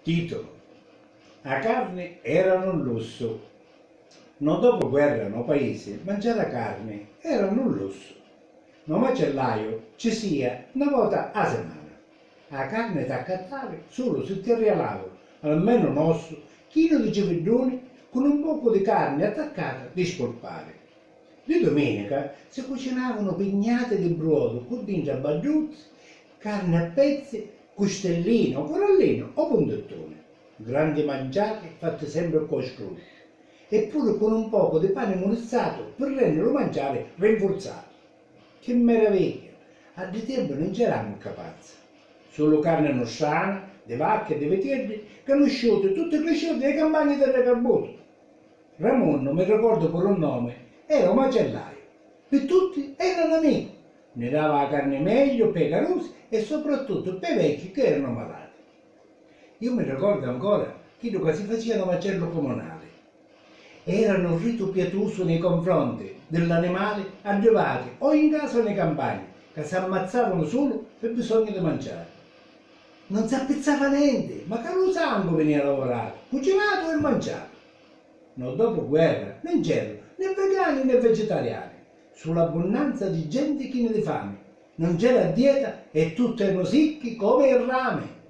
Titolo: la carne era un lusso. Non dopo guerra, no paese, mangiare carne era un lusso. No macellaio ci sia una volta a settimana. La carne da accattare solo se ti regalavo, almeno nostro, chilo di civedoni con un poco di carne attaccata di spolpare. Di domenica si cucinavano pignate di brodo con dentro bagiuzzi, carne a pezzi, costellino, corallino o puntettone. Grandi mangiate fatte sempre con scroscio, eppure con un poco di pane molestato per renderlo mangiare rinforzato. Che meraviglia! A di tempo non c'eravamo capaci. Solo carne nostrana, di vacche e di vitelli, conosciute tutte cresciute delle campagne del Recarboto. Ramon, non mi ricordo per un nome, era un macellaio. Per tutti era un amico. Ne dava la carne meglio per i carusi e soprattutto per i vecchi che erano malati. Io mi ricordo ancora che si facevano macello comunale. Era un rito pietoso nei confronti dell'animale arrivati o in casa o nei campagni, che si ammazzavano solo per bisogno di mangiare. Non si appizzava niente, ma che lo sangue veniva lavorato, cucinato e mangiato. No dopo guerra non c'erano né vegani né vegetariani, sull'abbondanza di gente china di fame. Non c'era dieta e tutti erano sicchi come il rame.